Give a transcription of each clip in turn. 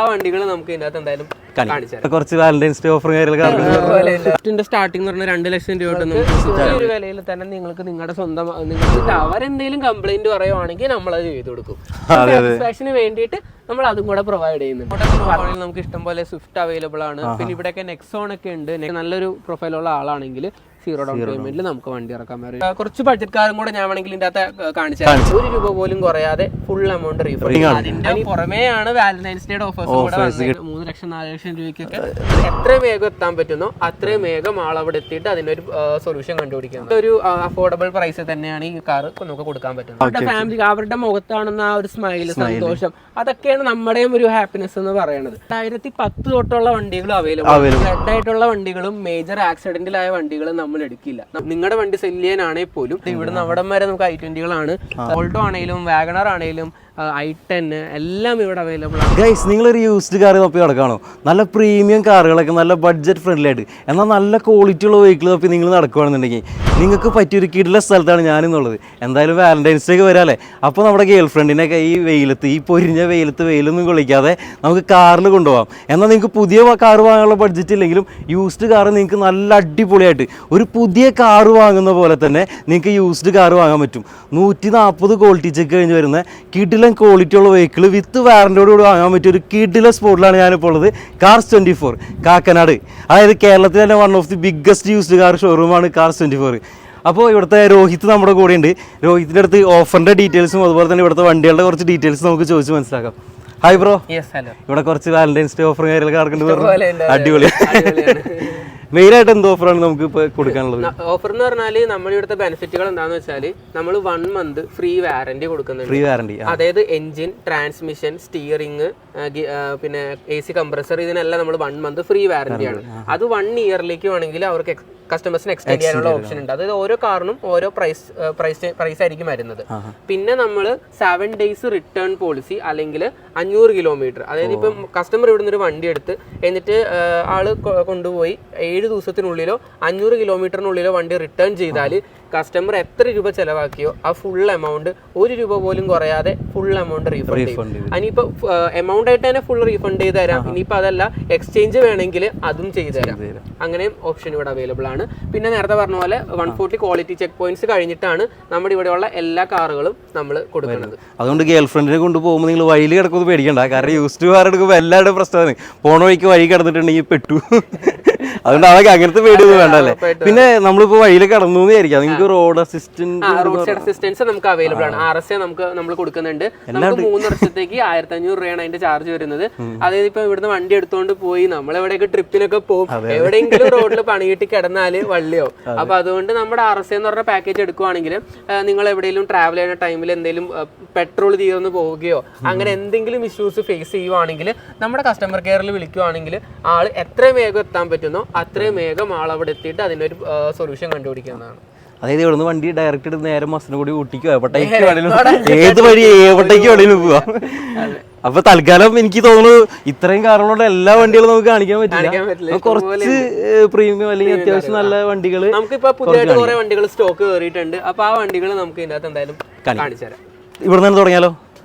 ആ വണ്ടികൾ നമുക്ക് ഇതിനകത്ത് എന്തായാലും കുറച്ച് വാലന്റൈൻസ് ഡേ ഓഫർ സ്റ്റാർട്ടിംഗ് എന്ന് പറഞ്ഞാൽ 2 ലക്ഷം രൂപ ഒരു വിലയിൽ തന്നെ നിങ്ങൾക്ക് നിങ്ങളുടെ സ്വന്തം നിങ്ങൾക്ക് അവരെന്തെങ്കിലും കംപ്ലൈന്റ് പറയുവാണെങ്കിൽ നമ്മളത് ചെയ്തു കൊടുക്കും. സാറ്റിസ്ഫാക്ഷന് വേണ്ടിയിട്ട് നമ്മൾ അതും കൂടെ പ്രൊവൈഡ് ചെയ്യുന്നുണ്ട്. നമുക്ക് ഇഷ്ടം പോലെ സ്വിഫ്റ്റ് അവൈലബിൾ ആണ്. പിന്നെ ഇവിടെയൊക്കെ നെക്സോൺ ഒക്കെ ഉണ്ട്. നല്ലൊരു പ്രൊഫൈലുള്ള ആളാണെങ്കിൽ 0 ഡൗൺ പേയ്മെന്റിൽ നമുക്ക് വണ്ടി ഇറക്കാൻ പറ്റും. കുറച്ച് ബഡ്ജറ്റ് കാറും കൂടെ ഞാൻ വേണമെങ്കിൽ ഇതിന്റെ അകത്ത് കാണിച്ചാൽ ₹1 പോലും കുറയാതെ ഫുൾ എമൗണ്ട് റീഫണ്ട്. അതിന്റെ പുറമെയാണ് വാലന്റൈൻസ് ഡേ ഓഫേഴ്സ് കൂടെ 3 ലക്ഷം 4 ലക്ഷം രൂപയ്ക്കൊക്കെ എത്രയും വേഗം എത്താൻ പറ്റുന്നോ അത്രയും വേഗം ആൾ അവിടെ എത്തിയിട്ട് അതിനൊരു സൊല്യൂഷൻ കണ്ടുപിടിക്കുന്നത്. ഒരു അഫോർഡബിൾ പ്രൈസ് തന്നെയാണ് ഈ കാർ നമുക്ക് കൊടുക്കാൻ പറ്റുന്നത്. അവരുടെ ഫാമിലി അവരുടെ മുഖത്താണെന്ന ആ ഒരു സ്മൈല്, സന്തോഷം, അതൊക്കെയാണ് നമ്മുടെയും ഒരു ഹാപ്പിനെസ് എന്ന് പറയുന്നത്. 2010 തൊട്ടുള്ള വണ്ടികളും അവൈലബിൾ. റെഡ് ആയിട്ടുള്ള വണ്ടികളും മേജർ ആക്സിഡന്റിലായ വണ്ടികളും നമ്മൾ എടുക്കില്ല. നിങ്ങളുടെ വണ്ടി സെല് ചെയ്യാനാണെങ്കിൽ പോലും ഇവിടുന്ന് അവിടം വരെ നമുക്ക് i20കളാണ്. ഓൾട്ടോ ആണെങ്കിലും വാഗണർ ആണെങ്കിലും i10 എല്ലാം ഇവിടെ അവൈലബിൾ ആണ്. ഗൈസ്, നിങ്ങളൊരു യൂസ്ഡ് കാർ തപ്പി നടക്കുകയാണോ? നല്ല പ്രീമിയം കാറുകളൊക്കെ നല്ല ബഡ്ജറ്റ് ഫ്രണ്ട്ലി ആയിട്ട് എന്നാൽ നല്ല ക്വാളിറ്റി ഉള്ള വെഹിക്കിൾ തപ്പി നിങ്ങൾ നടക്കുകയാണെന്നുണ്ടെങ്കിൽ നിങ്ങൾക്ക് പറ്റിയൊരു കിടിലൻ സ്ഥലത്താണ് ഞാനെന്നുള്ളത്. എന്തായാലും വാലന്റൈൻസ് ഡേ വരാല്ലേ, അപ്പോൾ നമ്മുടെ ഗേൾ ഫ്രണ്ടിനൊക്കെ ഈ വെയിലത്ത്, ഈ പൊരിഞ്ഞ വെയിലത്ത് വെയിലൊന്നും കൊള്ളിക്കാതെ നമുക്ക് കാറിൽ കൊണ്ടുപോകാം. എന്നാൽ നിങ്ങൾക്ക് പുതിയ കാർ വാങ്ങാനുള്ള ബഡ്ജറ്റ് ഇല്ലെങ്കിലും യൂസ്ഡ് കാർ നിങ്ങൾക്ക് നല്ല അടിപൊളിയായിട്ട് ഒരു പുതിയ കാർ വാങ്ങുന്ന പോലെ തന്നെ നിങ്ങൾക്ക് യൂസ്ഡ് കാർ വാങ്ങാൻ പറ്റും. 140 ക്വാളിറ്റി ചെക്ക് കഴിഞ്ഞ് വരുന്ന കിടിലൻ ക്വാളിറ്റി ഉള്ള വെഹിക്കിൾ വിത്ത് വാറന്റിയോട് കൂടി വാങ്ങാൻ പറ്റിയ ഒരു കിടിലൻ സ്പോട്ടിലാണ് ഞാനിപ്പോൾ ഉള്ളത്. കാർസ് 24 കാക്കനാട്. അതായത് കേരളത്തിൽ തന്നെ one of the biggest used car ഷോറൂമാണ് കാർസ് 24. അപ്പോൾ ഇവിടുത്തെ രോഹിത് നമ്മുടെ കൂടെ ഉണ്ട്. രോഹിത്തിൻ്റെ അടുത്ത് ഓഫറിൻ്റെ ഡീറ്റെയിൽസും അതുപോലെ തന്നെ ഇവിടുത്തെ വണ്ടികളുടെ കുറച്ച് ഡീറ്റെയിൽസ് നമുക്ക് ചോദിച്ച് മനസ്സിലാക്കാം. Hi bro. ഇവിടെ കുറച്ച് വാലന്റൈൻസ് ഡേ ഓഫറും കാര്യങ്ങളൊക്കെ നടക്കുന്നുണ്ട്. അടിപൊളി. മെയിനായിട്ട് എന്ത് ഓഫറാണ് നമുക്ക് ഇപ്പോൾ കൊടുക്കാനുള്ളത്? ഓഫർ എന്ന് പറഞ്ഞാൽ നമ്മുടെ ഇവിടുത്തെ ബെനിഫിറ്റുകൾ എന്താണെന്ന് വെച്ചാൽ നമ്മൾ 1 മന്ത് ഫ്രീ വാറന്റി കൊടുക്കുന്നുണ്ട്. ഫ്രീ വാറന്റി, അതായത് എഞ്ചിൻ, ട്രാൻസ്മിഷൻ, സ്റ്റിയറിംഗ്, പിന്നെ AC കംപ്രസർ, ഇതിനെല്ലാം നമ്മൾ 1 മന്ത് ഫ്രീ വാറന്റിയാണ്. അത് 1 ഇയറിലേക്ക് വേണമെങ്കിൽ അവർക്ക് കസ്റ്റമേഴ്സിന് എക്സ്റ്റെൻഡ് ചെയ്യാനുള്ള ഓപ്ഷൻ ഉണ്ട്. അതായത് ഓരോ കാറിനും ഓരോ പ്രൈസ് ആയിരിക്കും വരുന്നത്. പിന്നെ നമ്മൾ 7 ഡേയ്സ് റിട്ടേൺ പോളിസി, അല്ലെങ്കിൽ 500 കിലോമീറ്റർ. അതായത് ഇപ്പം കസ്റ്റമർ ഇവിടുന്ന് ഒരു വണ്ടി എടുത്ത് എന്നിട്ട് ആള് കൊണ്ടുപോയി 7 ദിവസത്തിനുള്ളിലോ 500 കിലോമീറ്ററിനുള്ളിലോ വണ്ടി റിട്ടേൺ ചെയ്താൽ കസ്റ്റമർ എത്ര രൂപ ചെലവാക്കിയോ ആ ഫുൾ എമൗണ്ട് ₹1 പോലും കുറയാതെ ഫുൾ എമൗണ്ട് റീഫണ്ട് ചെയ്യും. അതിനിപ്പോൾ എമൗണ്ട് ആയിട്ട് തന്നെ ഫുൾ റീഫണ്ട് ചെയ്ത് തരാം. ഇനിയിപ്പോൾ അതല്ല എക്സ്ചേഞ്ച് വേണമെങ്കിൽ അതും ചെയ്തു തരാം. അങ്ങനെയും ഓപ്ഷൻ ഇവിടെ അവൈലബിൾ ആണ്. പിന്നെ നേരത്തെ പറഞ്ഞ പോലെ 140 ക്വാളിറ്റി ചെക്ക് പോയിന്റ്സ് കഴിഞ്ഞിട്ടാണ് നമ്മുടെ ഇവിടെയുള്ള എല്ലാ കാറുകളും നമ്മൾ കൊടുക്കുന്നത്. അതുകൊണ്ട് ഗേൾ ഫ്രണ്ടിനെ കൊണ്ടുപോകുമ്പോൾ നിങ്ങൾ വഴിയിൽ കിടക്കുന്നത് പേടിക്കണ്ട. കാരണം യൂസ്ഡ് കാർ എടുക്കുമ്പോൾ എല്ലാവരുടെയും പ്രശ്നമാണ് പോണ വഴിക്ക് വഴി കിടന്നിട്ടുണ്ടെങ്കിൽ പെട്ടു. അതുകൊണ്ട് അവർക്ക് അങ്ങനത്തെ പേടിയൊന്നും വേണ്ടല്ലേ. പിന്നെ നമ്മളിപ്പോ വഴിയിൽ കടന്നു വിചാരിക്കാം, നിങ്ങൾക്ക് റോഡ് അസിസ്റ്റൻസ് നമുക്ക് അവൈലബിൾ ആണ്. RSA നമ്മൾ കൊടുക്കുന്നുണ്ട്. നമുക്ക് 3 വർഷത്തേക്ക് 1500 രൂപയാണ് അതിന്റെ ചാർജ് വരുന്നത്. അതായത് ഇപ്പൊ ഇവിടുന്ന് വണ്ടി എടുത്തോണ്ട് പോയി നമ്മൾ എവിടെയൊക്കെ ട്രിപ്പിനൊക്കെ പോകും, എവിടെയെങ്കിലും റോഡിൽ പണി കിട്ടി കിടന്നാല് വള്ളിയോ. അപ്പൊ അതുകൊണ്ട് നമ്മുടെ RSA എന്ന് പറഞ്ഞ പാക്കേജ് എടുക്കുവാണെങ്കിൽ നിങ്ങൾ എവിടെയെങ്കിലും ട്രാവൽ ചെയ്യുന്ന ടൈമിൽ എന്തെങ്കിലും പെട്രോൾ തീർന്ന് പോവുകയോ അങ്ങനെ എന്തെങ്കിലും ഇഷ്യൂസ് ഫേസ് ചെയ്യുവാണെങ്കിൽ നമ്മുടെ കസ്റ്റമർ കെയറിൽ വിളിക്കുവാണെങ്കിൽ ആൾ എത്രയും വേഗം എത്താൻ പറ്റുന്നോ അത്രയും വേഗം ആൾ അവിടെ എത്തിയിട്ട് അതിനൊരു സൊല്യൂഷൻ കണ്ടുപിടിക്കുന്നതാണ്. അതായത് ഇവിടുന്ന് വണ്ടി ഡയറക്റ്റ് എടുത്ത് നേരെ മസനഗുഡി ഊട്ടിക്കോ എവിടേക്ക് വേണേലും ഏത് വഴി എവിടേക്ക് വേണേലും പോവാം. അപ്പൊ തൽക്കാലം എനിക്ക് തോന്നുന്നു ഇത്രയും കാറുകളുടെ എല്ലാ വണ്ടികളും നമുക്ക് കാണിക്കാൻ പറ്റില്ല. കുറച്ച് പ്രീമിയം അല്ലെങ്കിൽ അത്യാവശ്യം നല്ല വണ്ടികൾ നമുക്കിപ്പോ പുതിയതായിട്ട് കുറെ വണ്ടികൾ സ്റ്റോക്ക് കയറിയിട്ടുണ്ട്. അപ്പൊ ആ വണ്ടികൾ നമുക്ക് ഇതിനകത്ത് എന്തായാലും കാണിച്ചു തരാം. ഇവിടെ നിന്ന് തുടങ്ങിയാലോ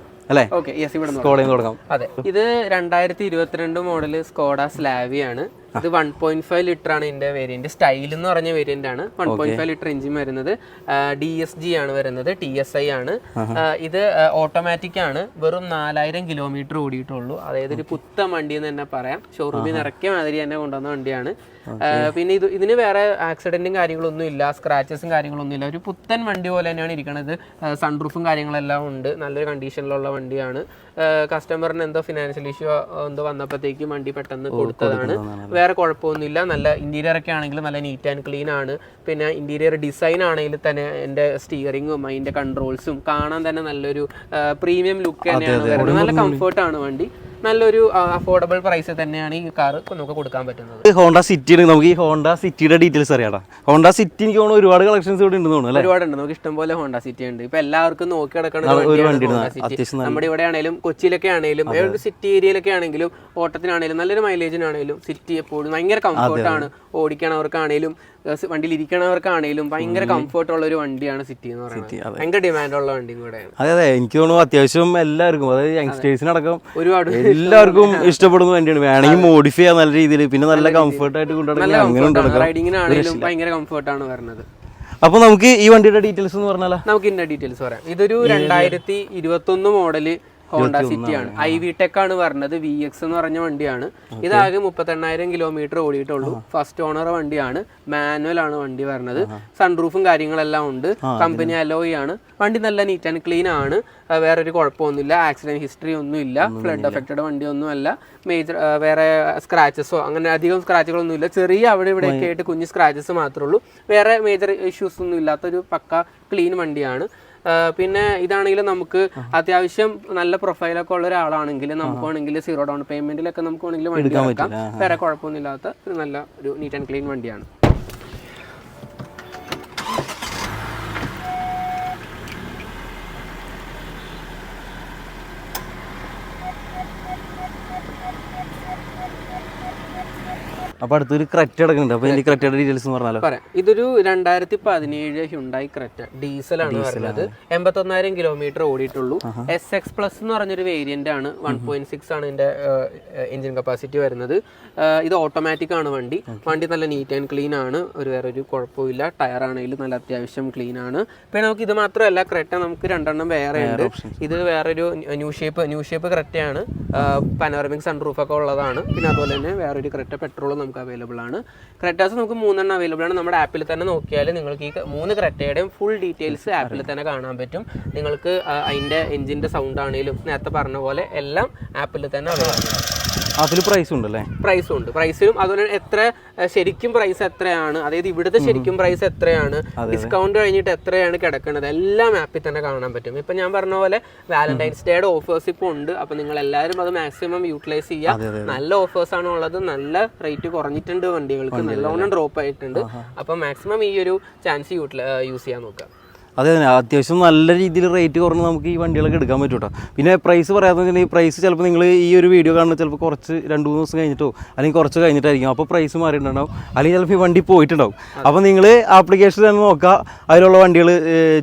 അല്ലേ? ഓക്കെ, യെസ്, ഇവിടെ തുടങ്ങാം. അതെ, ഇത് 2022 മോഡല് സ്കോഡ സ്ലാവിയാണ്. ഇത് 1.5 ലിറ്റർ ആണ് ഇതിന്റെ വേരിയന്റ്. സ്റ്റൈൽ എന്ന് പറഞ്ഞ വേരിയന്റ് ആണ്. 1.5 ലിറ്റർ എഞ്ചിൻ വരുന്നത്. DSG ആണ് വരുന്നത്, TSI ആണ്. ഇത് ഓട്ടോമാറ്റിക് ആണ്. വെറും 4000 കിലോമീറ്റർ ഓടിയിട്ടുള്ളൂ. അതായത് ഒരു പുത്തൻ വണ്ടി എന്ന് തന്നെ പറയാം. ഷോറൂമിൽ നിന്ന് ഇറക്കിയ മാതിരി തന്നെ കൊണ്ടുവന്ന വണ്ടിയാണ്. പിന്നെ ഇതിന് വേറെ ആക്സിഡന്റും കാര്യങ്ങളൊന്നും ഇല്ല, സ്ക്രാച്ചസും കാര്യങ്ങളൊന്നും ഇല്ല. ഒരു പുത്തൻ വണ്ടി പോലെ തന്നെയാണ് ഇരിക്കുന്നത്. സൺറൂഫും കാര്യങ്ങളെല്ലാം ഉണ്ട്. നല്ലൊരു കണ്ടീഷനിലുള്ള വണ്ടിയാണ്. കസ്റ്റമറിന് എന്തോ ഫിനാൻഷ്യൽ ഇഷ്യൂ എന്തോ വന്നപ്പോഴത്തേക്കും വണ്ടി പെട്ടെന്ന് കൊടുത്തതാണ്. വേറെ കുഴപ്പമൊന്നുമില്ല. നല്ല ഇന്റീരിയർ ഒക്കെ ആണെങ്കിലും നല്ല നീറ്റ് ആൻഡ് ക്ലീൻ ആണ്. പിന്നെ ഇന്റീരിയർ ഡിസൈൻ ആണെങ്കിൽ തന്നെ എൻ്റെ സ്റ്റിയറിങ്ങും അതിൻ്റെ കൺട്രോൾസും കാണാൻ തന്നെ നല്ലൊരു പ്രീമിയം ലുക്ക് തന്നെയാണ് വരുന്നത്. നല്ല കംഫർട്ടാണ് വണ്ടി. നല്ലൊരു അഫോർഡബിൾ പ്രൈസ് തന്നെയാണ് ഈ കാർ നമുക്ക് കൊടുക്കാൻ പറ്റുന്നത്. ഹോണ്ട സിറ്റി, നമുക്ക് ഈ ഹോണ്ട സിറ്റിയുടെ ഡീറ്റെയിൽസ് അറിയാം. ഹോണ്ട സിറ്റി എനിക്ക് തോന്നുന്നു ഒരുപാട് കളക്ഷൻസ് ഇവിടെ ഉണ്ട് തോന്നുന്നു. ഒരുപാടുണ്ട്, നമുക്ക് ഇഷ്ടംപോലെ ഹോണ്ട സിറ്റി ഉണ്ട്. ഇപ്പൊ എല്ലാവർക്കും നോക്കി കിടക്കണം. നമ്മുടെ ഇവിടെ ആണെങ്കിലും കൊച്ചിയിലൊക്കെ ആണെങ്കിലും സിറ്റി ഏരിയയിലൊക്കെ ആണെങ്കിലും ഓട്ടത്തിനാണെങ്കിലും നല്ലൊരു മൈലേജിനാണെങ്കിലും സിറ്റി എപ്പോഴും ഭയങ്കര കംഫർട്ടാണ്. ഓടിക്കണവർക്കാണെങ്കിലും വണ്ടിയിൽ ഇരിക്കണവർക്കാണെങ്കിലും ഭയങ്കര കംഫർട്ട് ഉള്ള ഒരു വണ്ടിയാണ് സിറ്റി എന്ന് പറയുന്നത്. ഭയങ്കര ഡിമാൻഡുള്ള വണ്ടിയും കൂടെയാണ്. അതെ, എനിക്ക് തോന്നുന്നു അത്യാവശ്യം എല്ലാവർക്കും, അതായത് യങ്സ്റ്റേഴ്സിനടക്കം ഒരുപാട് എല്ലാവർക്കും ഇഷ്ടപ്പെടുന്ന വണ്ടിയാണ്. വേണമെങ്കിൽ മോഡിഫൈ ചെയ്യാൻ നല്ല രീതിയിൽ, പിന്നെ നല്ല കംഫർട്ട് ആയിട്ട് കൊണ്ടുനടക്കാൻ അങ്ങനെ റൈഡിങ്ങിനാണെങ്കിലും ഭയങ്കര കംഫർട്ടാണ് വരുന്നത്. അപ്പൊ നമുക്ക് ഈ വണ്ടിയുടെ ഡീറ്റെയിൽസ് എന്ന് പറഞ്ഞാൽ നമുക്ക് ഇതിന്റെ ഡീറ്റെയിൽസ് പറയാം. ഇതൊരു 2021 മോഡല് ഹോണ്ട സിറ്റി ആണ്. ഐവിടെക് ആണ് പറഞ്ഞത്. VX എന്ന് പറഞ്ഞ വണ്ടിയാണ്. ഇതാകെ 38,000 കിലോമീറ്റർ ഓടിയിട്ടുള്ളൂ. ഫസ്റ്റ് ഓണർ വണ്ടിയാണ്. മാനുവൽ ആണ് വണ്ടി പറഞ്ഞത്. സൺറൂഫും കാര്യങ്ങളെല്ലാം ഉണ്ട്. കമ്പനി അലോയ് ആണ്. വണ്ടി നല്ല നീറ്റ് ആൻഡ് ക്ലീൻ ആണ്. വേറൊരു കുഴപ്പമൊന്നുമില്ല. ആക്സിഡന്റ് ഹിസ്റ്ററി ഒന്നുമില്ല. ഫ്ലഡ് അഫക്റ്റഡ് വണ്ടിയൊന്നും അല്ല. മേജർ വേറെ സ്ക്രാച്ചസോ അങ്ങനെ അധികം സ്ക്രാച്ചുകളൊന്നും ഇല്ല. ചെറിയ അവിടെ ഇവിടെയൊക്കെ ആയിട്ട് കുഞ്ഞ് സ്ക്രാച്ചസ് മാത്രമേ ഉള്ളൂ. വേറെ മേജർ ഇഷ്യൂസ് ഒന്നും ഇല്ലാത്തൊരു പക്ക ക്ലീൻ വണ്ടിയാണ്. പിന്നെ ഇതാണെങ്കിൽ നമുക്ക് അത്യാവശ്യം നല്ല പ്രൊഫൈലൊക്കെ ഉള്ള ഒരാളാണെങ്കിൽ നമുക്ക് വേണമെങ്കിൽ 0 ഡൗൺ പേയ്മെന്റിലൊക്കെ നമുക്ക് വേണമെങ്കിൽ വണ്ടി എടുക്കാം. വേറെ കുഴപ്പമൊന്നും ഇല്ലാത്ത ഒരു നല്ല ഒരു നീറ്റ് ആൻഡ് ക്ലീൻ വണ്ടിയാണ്. അപ്പൊ അടുത്തൊരു ക്രെറ്റ എടുക്കുന്നുണ്ട്. അപ്പൊ ഈ ക്രെറ്റയുടെ ഡീറ്റെയിൽസ് പറഞ്ഞാലോ? പറയാം. ഇതൊരു 2017 ഹ്യുണ്ടായി ക്രെറ്റ ഡീസലാണ് വരുന്നത്. 81,000 കിലോമീറ്റർ ഓടിയിട്ടുള്ളൂ. SX പ്ലസ് എന്ന് പറഞ്ഞൊരു വേരിയന്റ് ആണ്. 1.6 ആണ് ഇതിന്റെ എഞ്ചിൻ കപ്പാസിറ്റി വരുന്നത്. ഇത് ഓട്ടോമാറ്റിക് ആണ് വണ്ടി. വണ്ടി നല്ല നീറ്റ് ആൻഡ് ക്ലീൻ ആണ്. വേറെ ഒരു കുഴപ്പമില്ല. ടയർ ആണെങ്കിലും നല്ല അത്യാവശ്യം ക്ലീൻ ആണ്. പിന്നെ നമുക്ക് ഇത് മാത്രമല്ല, ക്രെറ്റ നമുക്ക് 2 വേറെ ഉണ്ട്. ഇത് വേറൊരു ന്യൂ ഷേപ്പ് ക്രെറ്റയാണ്. പനോറമിക് സൺറൂഫ് ഒക്കെ ഉള്ളതാണ്. പിന്നെ അതുപോലെ തന്നെ വേറൊരു ക്രെറ്റ പെട്രോൾ നമുക്ക് അവൈലബിൾ ആണ്. ക്രെറ്റാസ് നമുക്ക് 3 അവൈലബിൾ ആണ്. നമ്മുടെ ആപ്പിൽ തന്നെ നോക്കിയാൽ നിങ്ങൾക്ക് ഈ 3 ക്രെറ്റയുടെയും ഫുൾ ഡീറ്റെയിൽസ് ആപ്പിൽ തന്നെ കാണാൻ പറ്റും. നിങ്ങൾക്ക് അതിന്റെ എഞ്ചിന്റെ സൗണ്ട് ആണെങ്കിലും നേരത്തെ പറഞ്ഞ പോലെ എല്ലാം ആപ്പിൽ തന്നെ അവൈലബിൾ ആണ്. അതിൽ പ്രൈസ് ഉണ്ടല്ലേ? പ്രൈസും ഉണ്ട്. പ്രൈസിലും അതുപോലെ എത്ര ശരിക്കും പ്രൈസ് എത്രയാണ്, അതായത് ഇവിടുത്തെ ശരിക്കും പ്രൈസ് എത്രയാണ്, ഡിസ്കൗണ്ട് കഴിഞ്ഞിട്ട് എത്രയാണ് കിടക്കുന്നത്, എല്ലാം ആപ്പിൽ തന്നെ കാണാൻ പറ്റും. ഇപ്പൊ ഞാൻ പറഞ്ഞ പോലെ വാലന്റൈൻസ് ഡേയുടെ ഓഫേഴ്സ് ഇപ്പോൾ ഉണ്ട്. അപ്പൊ നിങ്ങൾ എല്ലാവരും അത് മാക്സിമം യൂട്ടിലൈസ് ചെയ്യുക. നല്ല ഓഫേഴ്സ് ആണ് ഉള്ളത്. നല്ല റേറ്റ് കുറഞ്ഞിട്ടുണ്ട് വണ്ടികൾക്ക്. നല്ലോണം ഡ്രോപ്പ് ആയിട്ടുണ്ട്. അപ്പൊ മാക്സിമം ഈ ഒരു ചാൻസ് യൂസ് ചെയ്യാൻ നോക്കുക. അതെ, അത്യാവശ്യം നല്ല രീതിയിൽ റേറ്റ് കുറഞ്ഞ് നമുക്ക് ഈ വണ്ടികളൊക്കെ എടുക്കാൻ പറ്റും കേട്ടോ. പിന്നെ പ്രൈസ് പറയാമെന്ന് വെച്ചിട്ടുണ്ടെങ്കിൽ പ്രൈസ് ചിലപ്പോൾ നിങ്ങൾ ഈ ഒരു വീഡിയോ കാണുന്നത് ചിലപ്പോൾ കുറച്ച് 2-3 ദിവസം കഴിഞ്ഞിട്ടോ അല്ലെങ്കിൽ കുറച്ച് കഴിഞ്ഞിട്ടായിരിക്കും. അപ്പോൾ പ്രൈസ് മാറിയിട്ടുണ്ടാവും, അല്ലെങ്കിൽ ചിലപ്പോൾ ഈ വണ്ടി പോയിട്ടുണ്ടാവും. അപ്പോൾ നിങ്ങൾ ആപ്ലിക്കേഷൻ തന്നെ നോക്കുക, അതിലുള്ള വണ്ടികൾ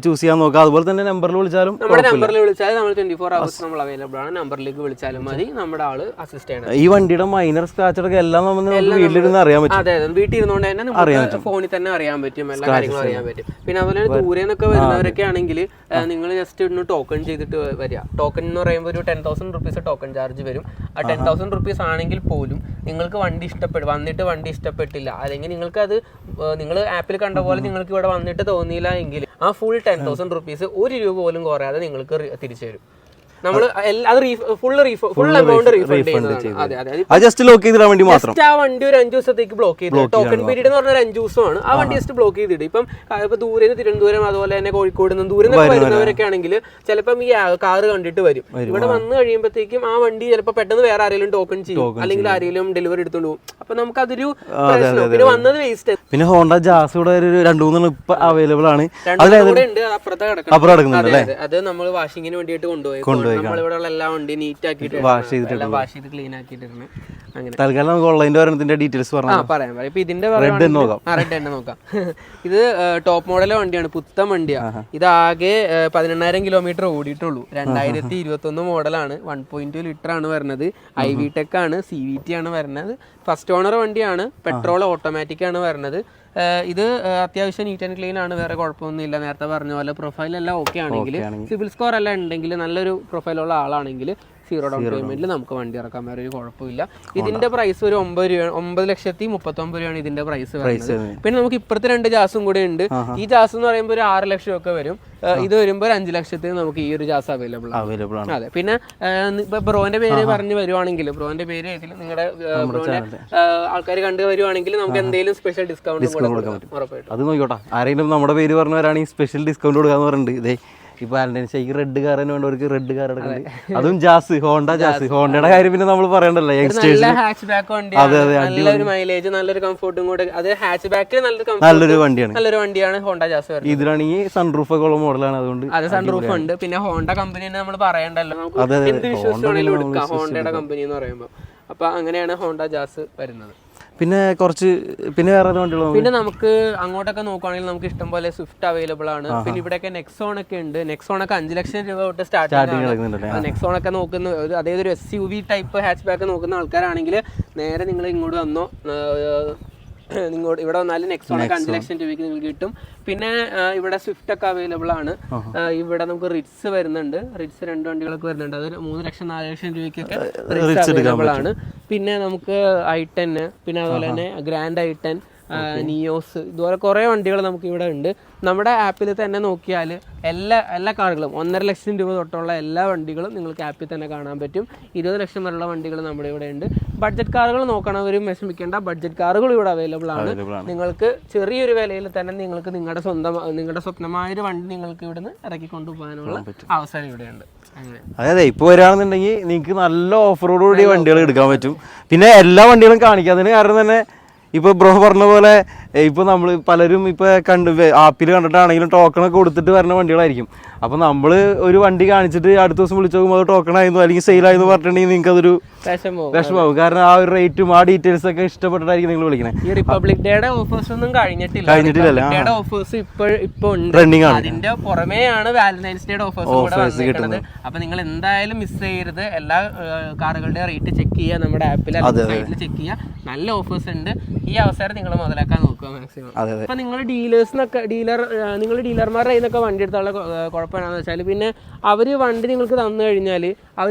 ചൂസ് ചെയ്യാൻ നോക്കുക. അതുപോലെ തന്നെ നമ്പറിൽ വിളിച്ചാലും നമ്മുടെ നമ്പറിൽ വിളിച്ചാൽ നമ്മൾ 24 hours നമ്മൾ അവൈലബിൾ ആണ്. നമ്പറിലേക്ക് വിളിച്ചാലും മതി, നമ്മുടെ ആള് അസിസ്റ്റ് ചെയ്യണം. ഈ വണ്ടിയുടെ മൈനർ സ്ക്രാച്ചൊക്കെ എല്ലാം നമ്മൾ വീട്ടിലിരുന്ന് അറിയാൻ പറ്റും. അതെ, വീട്ടിൽ ഇരുന്നുകൊണ്ട് തന്നെ നമുക്ക് ഫോണിൽ തന്നെ അറിയാൻ പറ്റും. എല്ലാ കാര്യങ്ങളും അറിയാൻ പറ്റും. പിന്നെ അതുപോലെ ദൂരെ നിന്നൊക്കെ വരുന്നവരൊക്കെ ആണെങ്കിൽ നിങ്ങൾ ജസ്റ്റ് ഒന്ന് ടോക്കൺ ചെയ്തിട്ട് വരിക. ടോക്കൺ എന്ന് പറയുമ്പോൾ ഒരു 10,000 റുപ്പീസ് ടോക്കൺ ചാർജ് വരും. ആ 10,000 റുപ്പീസ് ആണെങ്കിൽ പോലും നിങ്ങൾക്ക് വണ്ടി വന്നിട്ട് വണ്ടി ഇഷ്ടപ്പെട്ടില്ല, അല്ലെങ്കിൽ നിങ്ങൾക്ക് അത് നിങ്ങൾ ആപ്പിൽ കണ്ട പോലെ നിങ്ങൾക്ക് ഇവിടെ വന്നിട്ട് തോന്നിയില്ല എങ്കിൽ ആ ഫുൾ 10,000 റുപ്പീസ് 1 രൂപ പോലും കുറയാതെ നിങ്ങൾക്ക് തിരിച്ചു തരും. നമ്മൾ ഫുൾ എമൗണ്ട് റീഫണ്ട് ചെയ്യുന്നതാണ്. ജസ്റ്റ് ലോക്ക് ചെയ്തിടാൻ വേണ്ടി മാത്രം. ആ വണ്ടി ഒരു 5 ദിവസത്തേക്ക് ബ്ലോക്ക് ചെയ്ത്, ടോക്കൺ പീരീഡ് എന്ന് പറഞ്ഞാൽ 5 ദിവസമാണ്. ആ വണ്ടി ജസ്റ്റ് ബ്ലോക്ക് ചെയ്തിട്ട് ഇപ്പം ദൂരെ നിന്ന് തിരുവനന്തപുരം അതുപോലെ തന്നെ കോഴിക്കോട് നിന്ന് ദൂരെ നിന്ന് വരുന്നവരൊക്കെ ആണെങ്കിൽ ചിലപ്പം ഈ കാറ് കണ്ടിട്ട് വരും. ഇവിടെ വന്നു കഴിയുമ്പോഴത്തേക്കും ആ വണ്ടി ചിലപ്പോൾ പെട്ടെന്ന് വേറെ ആരെങ്കിലും ടോക്കൺ ചെയ്യും, അല്ലെങ്കിൽ ആരെങ്കിലും ഡെലിവറി എടുത്തോണ്ട് പോകും. അപ്പൊ നമുക്ക് അതൊരു പ്രശ്നം. പിന്നെ വന്നത് വേസ്റ്റ്. പിന്നെ ഹോണ്ട ജാസ് ഇവിടെ 2-3 ഇപ്പൊ അവൈലബിൾ ആണ്. അപ്പുറത്തെ കിടക്കുന്നത് അത് നമ്മൾ വാഷിങ്ങിന് വേണ്ടിയിട്ട് കൊണ്ടുപോയി. നമ്മളിവിടെ ഉള്ള എല്ലാ വണ്ടി നീറ്റ് ആക്കിയിട്ട് വാഷ് ചെയ്ത് ക്ലീൻ ആക്കിയിട്ടിരുന്നു. അങ്ങനെ തൽക്കാലം നമുക്ക് ഓൺലൈൻ വരണത്തിന്റെ ഡീറ്റെയിൽസ് പറയാം. ഇപ്പൊ ഇതിന്റെ റെഡ് തന്നെ നോക്കാം. ഇത് ടോപ്പ് മോഡൽ വണ്ടിയാണ്, പുത്തൻ വണ്ടിയാണ്. ഇതാകെ 18,000 കിലോമീറ്റർ ഓടിയിട്ടുള്ളൂ. 2021 മോഡലാണ്. 1.2 ലിറ്റർ ആണ് വരുന്നത്. ഐവിടെക് ആണ്, CVT ആണ് വരുന്നത്. ഫസ്റ്റ് ഓണർ വണ്ടിയാണ്. പെട്രോൾ ഓട്ടോമാറ്റിക് ആണ് വരുന്നത്. ഇത് അത്യാവശ്യം നീറ്റ് ആൻഡ് ക്ലീൻ ആണ്. വേറെ കുഴപ്പമൊന്നുമില്ല. നേരത്തെ പറഞ്ഞ പോലെ പ്രൊഫൈൽ എല്ലാം ഓക്കെ ആണെങ്കിൽ, സിവിൽ സ്കോർ എല്ലാം ഉണ്ടെങ്കിൽ, നല്ലൊരു പ്രൊഫൈലുള്ള ആളാണെങ്കിൽ 0 ഡൗൺ പേയ്മെന്റിൽ നമുക്ക് വണ്ടി ഇറക്കാൻ വേറെ ഒരു കുഴപ്പമില്ല. ഇതിന്റെ പ്രൈസ് ഒരു 9,39,000 രൂപയാണ് ഇതിന്റെ പ്രൈസ് വരുന്നത്. പിന്നെ നമുക്ക് ഇപ്പുറത്തെ 2 ജാസും കൂടെ ഉണ്ട്. ഈ ജാസ് എന്ന് പറയുമ്പോൾ ഒരു 6 ലക്ഷം ഒക്കെ വരും. ഇത് വരുമ്പോൾ 5 ലക്ഷത്തിന് നമുക്ക് ഈ ഒരു ജാസ് അവൈലബിൾ ആണ്. അതെ, പിന്നെ ഇപ്പൊ ബ്രോന്റെ പേര് പറഞ്ഞു വരുവാണെങ്കിൽ, ബ്രോന്റെ പേര് നിങ്ങളുടെ ബ്രോന്റെ ആൾക്കാർ കണ്ടു വരുവാണെങ്കിൽ നമുക്ക് എന്തെങ്കിലും സ്പെഷ്യൽ ഡിസ്കൗണ്ട് ഉറപ്പായിട്ടും. അത് നോക്കിയോട്ടെ, ആരെങ്കിലും നമ്മുടെ പേര് പറഞ്ഞവരാണെങ്കിൽ സ്പെഷ്യൽ ഡിസ്കൗണ്ട് കൊടുക്കാന്ന് പറഞ്ഞിട്ടുണ്ട്. ഇതേ ഇപ്പൊ വാലന്റൈൻസ് ഡേക്ക് റെഡ് കാർ വേണ്ടവർക്ക് റെഡ് കാർ എടുക്കുന്നത്, അതും ജാസ്, ഹോണ്ട ജാസ്. ഹോണ്ടയുടെ കാര്യം പിന്നെ നമ്മൾ പറയണ്ടല്ലോ. നല്ലൊരു മൈലേജ്, നല്ലൊരു കംഫോർട്ടും കൂടെ. അത് ഹാച്ച് ബാക്കിൽ നല്ലൊരു വണ്ടിയാണ് ഹോണ്ട ജാസ്. ഇതിലാണെങ്കിൽ സൺറൂഫ് ഒക്കെ ഉള്ള മോഡലാണ്. അതുകൊണ്ട് അത് സൺറൂഫ് ഉണ്ട്. പിന്നെ ഹോണ്ട കമ്പനി നമ്മൾ പറയണ്ടല്ലോ, എന്ത് വിശ്വസിച്ചാണെങ്കിലും എടുക്കാം ഹോണ്ടയുടെ കമ്പനി എന്ന് പറയുമ്പോൾ. അപ്പൊ അങ്ങനെയാണ് ഹോണ്ട ജാസ് വരുന്നത്. പിന്നെ കുറച്ച് പിന്നെ വേറെ വണ്ടികൾ പിന്നെ നമുക്ക് അങ്ങോട്ടൊക്കെ നോക്കുവാണെങ്കിൽ നമുക്ക് ഇഷ്ടംപോലെ സ്വിഫ്റ്റ് അവൈലബിൾ ആണ്. പിന്നെ ഇവിടെയൊക്കെ നെക്സോൺ ഒക്കെ ഉണ്ട്. നെക്സോൺ ഒക്കെ 5 ലക്ഷം രൂപ തൊട്ട് സ്റ്റാർട്ടിംഗ്. നെക്സോൺ ഒക്കെ നോക്കുന്ന അതായത് ഒരു SUV ടൈപ്പ് ഹാച്ച് ബാക്ക് നോക്കുന്ന ആൾക്കാരാണെങ്കിൽ നേരെ നിങ്ങൾ ഇങ്ങോട്ട് വന്നോ, ഇവിടെ വന്നാലും നെക്സോൺ ഒക്കെ 5 ലക്ഷം രൂപയ്ക്ക് നിങ്ങൾക്ക് കിട്ടും. പിന്നെ ഇവിടെ സ്വിഫ്റ്റ് ഒക്കെ അവൈലബിൾ ആണ്. ഇവിടെ നമുക്ക് റിറ്റ്സ് വരുന്നുണ്ട്. റിറ്റ്സ് 2 വണ്ടികളൊക്കെ വരുന്നുണ്ട്. അത് 3 ലക്ഷം 4 ലക്ഷം രൂപയ്ക്കൊക്കെ റിറ്റ്സ് അവൈലബിൾ ആണ്. പിന്നെ നമുക്ക് i10, പിന്നെ അതുപോലെ തന്നെ ഗ്രാൻഡ് i10, നിയോസ്, ഇതുപോലെ കുറേ വണ്ടികൾ നമുക്ക് ഇവിടെ ഉണ്ട്. നമ്മുടെ ആപ്പിൽ തന്നെ നോക്കിയാൽ എല്ലാ കാറുകളും 1.5 ലക്ഷം രൂപ തൊട്ടുള്ള എല്ലാ വണ്ടികളും നിങ്ങൾക്ക് ആപ്പിൽ തന്നെ കാണാൻ പറ്റും. 20 ലക്ഷം വരെയുള്ള വണ്ടികൾ നമ്മുടെ ഇവിടെ ഉണ്ട്. ബഡ്ജറ്റ് കാറുകൾ നോക്കണവരും വിഷമിക്കേണ്ട, ബഡ്ജറ്റ് കാറുകൾ ഇവിടെ അവൈലബിൾ ആണ്. നിങ്ങൾക്ക് ചെറിയൊരു വിലയിൽ തന്നെ നിങ്ങൾക്ക് നിങ്ങളുടെ സ്വപ്നമായൊരു വണ്ടി നിങ്ങൾക്ക് ഇവിടുന്ന് ഇറക്കി കൊണ്ടുപോകാനുള്ള അവസരം ഇവിടെയുണ്ട്. അതെ, ഇപ്പോൾ വരികയാണെന്നുണ്ടെങ്കിൽ നിങ്ങൾക്ക് നല്ല ഓഫ് റോഡോടുകൂടി വണ്ടികൾ എടുക്കാൻ പറ്റും. പിന്നെ എല്ലാ വണ്ടികളും കാണിക്കാം. അതിന് കാരണം തന്നെ ഇപ്പോൾ ബ്രോ പറഞ്ഞ പോലെ ഇപ്പോൾ നമ്മൾ പലരും ഇപ്പോൾ ആപ്പിൽ കണ്ടിട്ടാണെങ്കിലും ടോക്കണൊക്കെ കൊടുത്തിട്ട് വരുന്ന വണ്ടികളായിരിക്കും. അപ്പോൾ നമ്മൾ ഒരു വണ്ടി കാണിച്ചിട്ട് അടുത്ത ദിവസം വിളിച്ച് നോക്കുമ്പോൾ അത് ടോക്കൺ ആയിരുന്നു അല്ലെങ്കിൽ സെയിലായിരുന്നു പറഞ്ഞിട്ടുണ്ടെങ്കിൽ നിങ്ങൾക്ക് അതൊരു വിഷമാവും. കാരണം ആ ഒരു റേറ്റും ആ ഡീറ്റെയിൽസ് ഒക്കെ ഇഷ്ടപ്പെട്ടിട്ടായിരിക്കും നിങ്ങൾ വിളിക്കുന്നത്. ഈ റിപ്പബ്ലിക് ഡേയുടെ ഓഫേഴ്സ് ഒന്നും കഴിഞ്ഞിട്ടില്ല. ഓഫേഴ്സ് ഇപ്പൊ ഉണ്ട്. അതിന്റെ പുറമെയാണ് വാലന്റൈൻസ് ഡേയുടെ ഓഫേഴ്സ് കിട്ടുന്നത്. അപ്പൊ നിങ്ങൾ എന്തായാലും മിസ് ചെയ്യരുത്. എല്ലാ കാറുകളുടെ റേറ്റ് ചെക്ക് ചെയ്യുക, നമ്മുടെ ആപ്പിൽ സൈറ്റിൽ ചെക്ക് ചെയ്യുക. നല്ല ഓഫേഴ്സ് ഉണ്ട്. ഈ അവസരം നിങ്ങൾ മുതലാക്കാൻ നോക്കുക മാക്സിമം. അപ്പൊ നിങ്ങൾ നിങ്ങൾ ഡീലർമാരുടെ കയ്യിൽ നിന്നൊക്കെ വണ്ടി എടുത്തുള്ള കുഴപ്പമാണെന്ന് വെച്ചാൽ പിന്നെ അവർ വണ്ടി നിങ്ങൾക്ക് തന്നു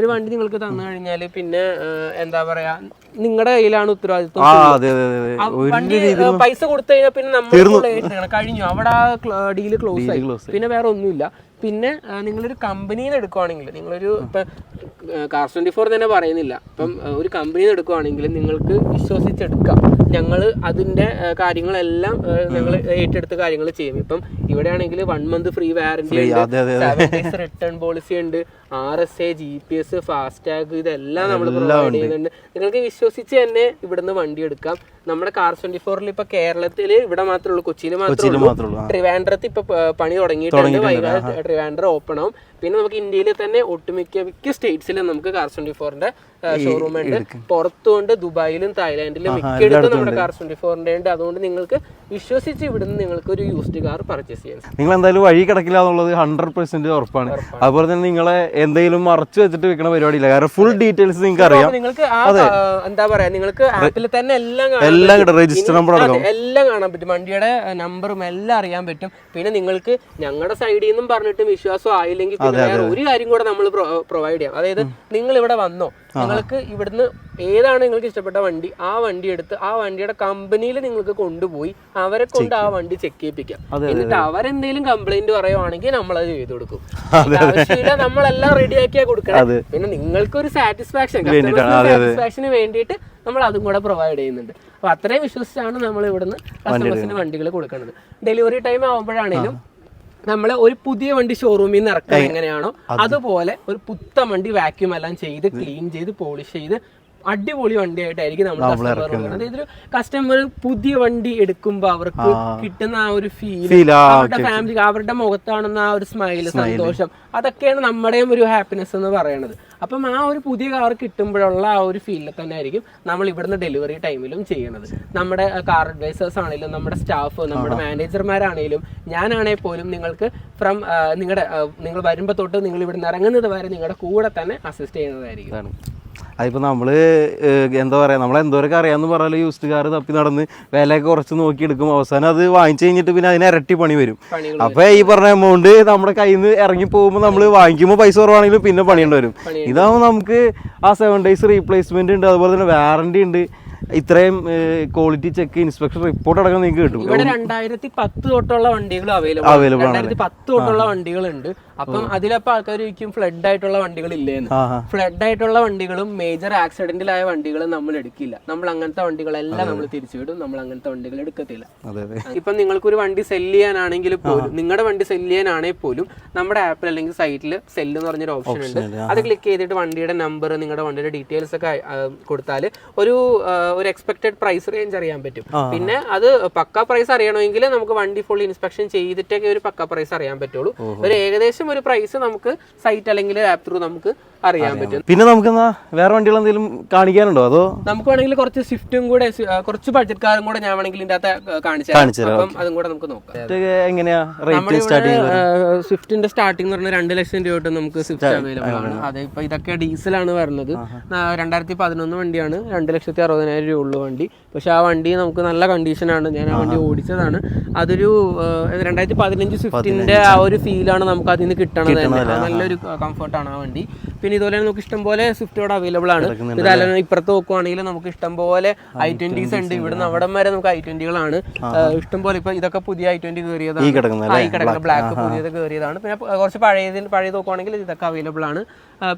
കഴിഞ്ഞാൽ പിന്നെ എന്താ പറയാ, നിങ്ങളുടെ കയ്യിലാണ് ഉത്തരവാദിത്വം. വണ്ടി പൈസ കൊടുത്തു കഴിഞ്ഞാൽ പിന്നെ നമ്മൾ കഴിഞ്ഞു, അവിടെ ആ ഡീല് ക്ലോസ് ആയി. പിന്നെ വേറെ ഒന്നുമില്ല. പിന്നെ നിങ്ങളൊരു കമ്പനിയിൽ എടുക്കുവാണെങ്കിൽ, നിങ്ങളൊരു ഇപ്പം Cars24 തന്നെ പറയുന്നില്ല, ഇപ്പം ഒരു കമ്പനിയിൽ എടുക്കുവാണെങ്കിൽ നിങ്ങൾക്ക് വിശ്വസിച്ചെടുക്കാം. ഞങ്ങൾ അതിൻ്റെ കാര്യങ്ങളെല്ലാം ഞങ്ങൾ ഏറ്റെടുത്ത കാര്യങ്ങൾ ചെയ്യും. ഇപ്പം ഇവിടെ ആണെങ്കിൽ 1 month ഫ്രീ വാറന്റി ഉണ്ട്, 7 days റിട്ടേൺ പോളിസി ഉണ്ട്, RSA, GPS, ഫാസ്റ്റാഗ്, ഇതെല്ലാം നമ്മൾ പ്രൊവൈഡ് ചെയ്യുന്നുണ്ട്. നിങ്ങൾക്ക് വിശ്വസിച്ച് തന്നെ ഇവിടുന്ന് വണ്ടി എടുക്കാം. നമ്മുടെ Cars24 ഇപ്പൊ കേരളത്തിൽ ഇവിടെ മാത്രമേ ഉള്ളൂ, കൊച്ചിയിൽ മാത്രമേ ഉള്ളൂ. ട്രിവാൻഡ്രത്ത് ഇപ്പൊ പണി തുടങ്ങിയിട്ടുണ്ട്. വൈകാതെ ട്രിവാൻഡ്രം ഓപ്പൺ ആവും. പിന്നെ നമുക്ക് ഇന്ത്യയിൽ തന്നെ ഒട്ടുമിക്ക സ്റ്റേറ്റ്സിലും നമുക്ക് Cars24 ഷോറൂം ഉണ്ട്. പുറത്തുകൊണ്ട് ദുബായിലും തായ്ലാൻഡിലും മിക്കയിടത്തും നമ്മുടെ Cars24 ഉണ്ട്. അതുകൊണ്ട് നിങ്ങൾക്ക് വിശ്വസിച്ച് ഇവിടുന്ന് നിങ്ങൾക്ക് ഒരു യൂസ്ഡ് കാർ പർച്ചേസ് ചെയ്യാം. നിങ്ങൾ എന്തായാലും വഴി കിടക്കില്ല എന്നുള്ളത് 100% ഉറപ്പാണ്. അതുപോലെ തന്നെ നിങ്ങളെ എന്തെങ്കിലും മറച്ചു വെച്ചിട്ട് വെക്കണ പരിപാടിയില്ല. കാരണം ഫുൾ ഡീറ്റെയിൽസ് നിങ്ങൾക്ക് അറിയാം. നിങ്ങൾക്ക് എന്താ പറയാ, നിങ്ങൾക്ക് ആപ്പിൽ തന്നെ എല്ലാം രജിസ്റ്റർ നമ്പർ എല്ലാം കാണാൻ പറ്റും. വണ്ടിയുടെ നമ്പറും എല്ലാം അറിയാൻ പറ്റും. പിന്നെ നിങ്ങൾക്ക് ഞങ്ങളുടെ സൈഡിൽ നിന്നും പറഞ്ഞിട്ടും വിശ്വാസം ആയില്ലെങ്കിൽ വേറെ ഒരു കാര്യം കൂടെ നമ്മൾ പ്രൊവൈഡ് ചെയ്യാം. അതായത് നിങ്ങൾ ഇവിടെ വന്നോ, നിങ്ങൾക്ക് ഇവിടുന്ന് ഏതാണ് നിങ്ങൾക്ക് ഇഷ്ടപ്പെട്ട വണ്ടി, ആ വണ്ടി എടുത്ത് ആ വണ്ടിയുടെ കമ്പനിയിൽ നിങ്ങൾക്ക് കൊണ്ടുപോയി അവരെ കൊണ്ട് ആ വണ്ടി ചെക്ക് ചെയ്യിപ്പിക്കാം. എന്നിട്ട് അവരെന്തെങ്കിലും കംപ്ലൈന്റ് പറയുവാണെങ്കിൽ നമ്മളത് ചെയ്തു കൊടുക്കും. ആവശ്യമില്ല, നമ്മളെല്ലാം റെഡിയാക്കിയാ കൊടുക്കണം. പിന്നെ നിങ്ങൾക്കൊരു സാറ്റിസ്ഫാക്ഷന് വേണ്ടിയിട്ട് നമ്മൾ അതും കൂടെ പ്രൊവൈഡ് ചെയ്യുന്നുണ്ട്. അപ്പൊ അത്രയും വിശ്വസിച്ചാണ് നമ്മൾ ഇവിടുന്ന് കസ്റ്റമേഴ്സിന് വണ്ടികൾ കൊടുക്കുന്നത്. ഡെലിവറി ടൈം ആവുമ്പോഴാണെങ്കിലും നമ്മൾ ഒരു പുതിയ വണ്ടി ഷോറൂമിൽ നിന്ന് ഇറക്കാൻ എങ്ങനെയാണോ അതുപോലെ ഒരു പുത്തൻ വണ്ടി വാക്യൂം എല്ലാം ചെയ്ത് ക്ലീൻ ചെയ്ത് പോളിഷ് ചെയ്ത് അടിപൊളി വണ്ടിയായിട്ടായിരിക്കും നമ്മൾ അതായത് ഒരു കസ്റ്റമർ പുതിയ വണ്ടി എടുക്കുമ്പോൾ അവർക്ക് കിട്ടുന്ന ആ ഒരു ഫീൽ, അവരുടെ ഫാമിലി, അവരുടെ മുഖത്താണെന്ന ആ ഒരു സ്മൈൽ, സന്തോഷം, അതൊക്കെയാണ് നമ്മുടെയും ഒരു ഹാപ്പിനെസ് എന്ന് പറയുന്നത്. അപ്പം ആ ഒരു പുതിയ കാർ കിട്ടുമ്പോഴുള്ള ആ ഒരു ഫീലിൽ തന്നെ ആയിരിക്കും നമ്മൾ ഇവിടുന്ന് ഡെലിവറി ടൈമിലും ചെയ്യണത്. നമ്മുടെ കാർ അഡ്വൈസേഴ്സ് ആണെങ്കിലും നമ്മുടെ സ്റ്റാഫ്, നമ്മുടെ മാനേജർമാരാണെങ്കിലും ഞാനാണെങ്കിൽ പോലും നിങ്ങൾക്ക് നിങ്ങൾ വരുമ്പോൾ തൊട്ട് നിങ്ങൾ ഇവിടുന്ന് ഇറങ്ങുന്നത് വരെ നിങ്ങളുടെ കൂടെ തന്നെ അസിസ്റ്റ് ചെയ്യുന്നതായിരിക്കും. അതിപ്പോൾ നമ്മൾ എന്താ പറയുക, നമ്മളെന്തോരൊക്കെ അറിയാമെന്ന് പറഞ്ഞാൽ യൂസ്ഡ് കാർ തപ്പി നടന്ന് വിലയൊക്കെ കുറച്ച് നോക്കിയെടുക്കും. അവസാനം അത് വാങ്ങിച്ചു കഴിഞ്ഞിട്ട് പിന്നെ അതിന് ഇരട്ടി പണി വരും. അപ്പോൾ ഈ പറഞ്ഞ എമൗണ്ട് നമ്മുടെ കയ്യിൽ നിന്ന് ഇറങ്ങി പോകുമ്പോൾ നമ്മൾ വാങ്ങിക്കുമ്പോൾ പൈസ കുറവാണെങ്കിലും പിന്നെ പണിയേണ്ടി വരും. ഇതാകുമ്പോൾ നമുക്ക് ആ 7 days റീപ്ലേസ്മെന്റ് ഉണ്ട്, അതുപോലെ തന്നെ വാറണ്ടി ഉണ്ട്, ഇത്രയും ക്വാളിറ്റി ചെക്ക്, ഇൻസ്പെക്ഷൻ റിപ്പോർട്ട് അടക്കം നിങ്ങൾക്ക് കിട്ടും. ഇവിടെ 2010 തൊട്ടുള്ള വണ്ടികൾ അവൈലബിൾ 2010 തൊട്ടുള്ള വണ്ടികളുണ്ട്. അപ്പം അതിലപ്പോൾ ആൾക്കാർ ചോദിക്കും ഫ്ലഡ് ആയിട്ടുള്ള വണ്ടികൾ ഇല്ലേന്ന്. ഫ്ലഡ് ആയിട്ടുള്ള വണ്ടികളും മേജർ ആക്സിഡന്റിലായ വണ്ടികളും നമ്മൾ എടുക്കില്ല. നമ്മൾ അങ്ങനത്തെ വണ്ടികളെല്ലാം നമ്മൾ തിരിച്ചുവിടും. നമ്മൾ അങ്ങനത്തെ വണ്ടികൾ എടുക്കത്തില്ല. ഇപ്പം നിങ്ങൾക്കൊരു വണ്ടി സെല്ല് ചെയ്യാനാണെങ്കിൽ പോലും, നിങ്ങളുടെ വണ്ടി സെല്ല് ചെയ്യാനാണെങ്കിൽ പോലും നമ്മുടെ ആപ്പിൽ അല്ലെങ്കിൽ സൈറ്റിൽ സെല്ല് എന്ന് പറഞ്ഞൊരു ഓപ്ഷൻ ഉണ്ട്. അത് ക്ലിക്ക് ചെയ്തിട്ട് വണ്ടിയുടെ നമ്പർ, നിങ്ങളുടെ വണ്ടിയുടെ ഡീറ്റെയിൽസ് ഒക്കെ കൊടുത്താൽ ഒരു എക്സ്പെക്ടഡ് പ്രൈസ് റേഞ്ച് അറിയാൻ പറ്റും. പിന്നെ അത് പക്ക പ്രൈസ് അറിയണമെങ്കിൽ നമുക്ക് വണ്ടി ഫുൾ ഇൻസ്പെക്ഷൻ ചെയ്തിട്ടൊക്കെ ഒരു പക്ക പ്രൈസ് അറിയാൻ പറ്റുള്ളൂ. ഒരു ഏകദേശം ഒരു പ്രൈസ് നമുക്ക് സൈറ്റ് അല്ലെങ്കിൽ ആപ്പ് ത്രൂ നമുക്ക് അറിയാൻ പറ്റും. പിന്നെ നമുക്ക് വേറെ വണ്ടികൾ എന്തെങ്കിലും കാണിക്കാനുണ്ടോ? അതോ നമുക്ക് വേണമെങ്കിൽ കുറച്ച് സ്വിഫ്റ്റും കൂടെ കുറച്ച് ബഡ്ജറ്റ് കാറും കൂടെ ഞാൻ വേണമെങ്കിൽ ഇതിന്റെ അകത്ത് കാണിച്ചു തരാം. അപ്പം അതും കൂടെ നമുക്ക് നോക്കാം. എങ്ങനെയാ റേറ്റ് സ്റ്റാർട്ട് സ്വിഫ്റ്റിന്റെ സ്റ്റാർട്ടിംഗ് എന്ന് പറഞ്ഞാൽ 2 ലക്ഷം രൂപ തൊട്ട് നമുക്ക് സ്വിഫ്റ്റ് അവൈലബിൾ ആണ്. അതെ, ഇപ്പൊ ഇതൊക്കെ ഡീസലാണ് വരുന്നത്. 2011 വണ്ടിയാണ്, 2,60,000 രൂപ ഉള്ള വണ്ടി. പക്ഷെ ആ വണ്ടി നമുക്ക് നല്ല കണ്ടീഷനാണ്. ഞാൻ ആ വണ്ടി ഓടിച്ചതാണ്. അതൊരു 2015 സ്വിഫ്റ്റിന്റെ ആ ഒരു ഫീലാണ് നമുക്ക് അതിൽ നിന്ന് കിട്ടണത് തന്നെ. നല്ലൊരു കംഫർട്ടാണ് ആ വണ്ടി. പിന്നെ ഇതുപോലെ നമുക്ക് ഇഷ്ടംപോലെ സ്വിഫ്റ്റോടെ അവൈലബിൾ ആണ്. ഇതല്ല ഇപ്പുറത്ത് നോക്കുവാണെങ്കിൽ നമുക്ക് ഇഷ്ടംപോലെ I20s ഉണ്ട്. ഇവിടുന്ന് അവിടം വരെ നമുക്ക് I20കളാണ് ഇഷ്ടംപോലെ. ഇപ്പൊ ഇതൊക്കെ പുതിയ I20 കയറിയതാണ്, കിടക്കുന്ന ബ്ലാക്ക് പുതിയത് കയറിയതാണ്. പിന്നെ കുറച്ച് പഴയത് നോക്കുവാണെങ്കിൽ ഇതൊക്കെ അവൈലബിൾ ആണ്.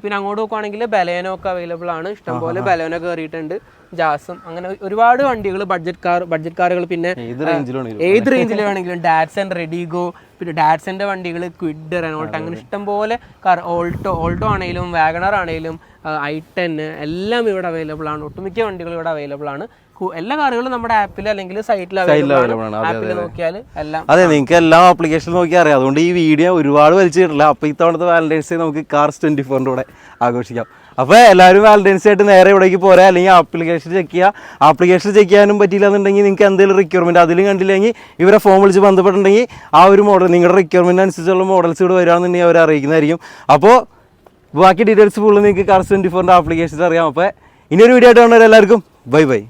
പിന്നെ അങ്ങോട്ട് നോക്കുവാണെങ്കിൽ ബലേനോ ഒക്കെ അവൈലബിൾ ആണ്. ഇഷ്ടംപോലെ ബലേനോ കയറിയിട്ടുണ്ട്, ജാസും, അങ്ങനെ ഒരുപാട് വണ്ടികൾ, ബഡ്ജറ്റ് കാറുകൾ. പിന്നെ ഏത് റേഞ്ചിൽ വേണമെങ്കിലും ഡാറ്റ്സൺ, റെഡിഗോ, പിന്നെ ഡാറ്റ്സന്റെ വണ്ടികൾ, ക്വിഡ്, റെനോൾട്ട്, അങ്ങനെ ഇഷ്ടംപോലെ കാർ, ഓൾട്ടോ ആണെങ്കിലും വാഗണർ ആണെങ്കിലും I10 എല്ലാം ഇവിടെ അവൈലബിൾ ആണ്. ഒട്ടുമിക്ക വണ്ടികൾ ഇവിടെ അവൈലബിൾ ആണ്. എല്ലാ കാറുകളും നമ്മുടെ ആപ്പിൽ അല്ലെങ്കിൽ സൈറ്റിൽ അവൈലബിൾ ആണ്. ആപ്പിൽ നോക്കിയാൽ എല്ലാം. അതെ, നിങ്ങൾക്ക് എല്ലാ ആപ്ലിക്കേഷനിൽ നോക്കിയാൽ അറിയാം. അതുകൊണ്ട് ഈ വീഡിയോ ഒരുപാട് വലിച്ചിട്ടില്ല. അപ്പോൾ ഇത്തവണത്തെ വാലന്റൈൻസ് ഡേ നമുക്ക് കാർസ് 24 കൂടെ ആഘോഷിക്കാം. അപ്പോൾ എല്ലാവരും വാലന്റൈൻസ് ആയിട്ട് നേരെ ഇവിടേക്ക് പോരാ, അല്ലെങ്കിൽ ആപ്ലിക്കേഷൻ ചെക്ക് ചെയ്യുക. ആപ്ലിക്കേഷൻ ചെക്ക് ചെയ്യാനും പറ്റില്ല എന്നുണ്ടെങ്കിൽ നിങ്ങൾക്ക് എന്തെങ്കിലും റിക്വയർമെൻറ്റ് അതിലും കണ്ടില്ലെങ്കിൽ ഇവരെ ഫോൺ വിളിച്ച് ബന്ധപ്പെട്ടിട്ടുണ്ടെങ്കിൽ ആ ഒരു മോഡൽ നിങ്ങളുടെ റിക്വയർമെൻറ്റ് അനുസരിച്ചുള്ള മോഡൽസ് ഇവിടെ വരികയാണെന്നുണ്ടെങ്കിൽ അവർ അറിയിക്കുന്നതായിരിക്കും. അപ്പോൾ ബാക്കി ഡീറ്റെയിൽസ് ഫുള്ള് നിങ്ങൾക്ക് കാർസ് 24 ആപ്ലിക്കേഷനിൽ അറിയാം. അപ്പോൾ ഇനിയൊരു വീഡിയോ ആയിട്ട് കാണുന്നവരെല്ലാവർക്കും ബൈ ബൈ.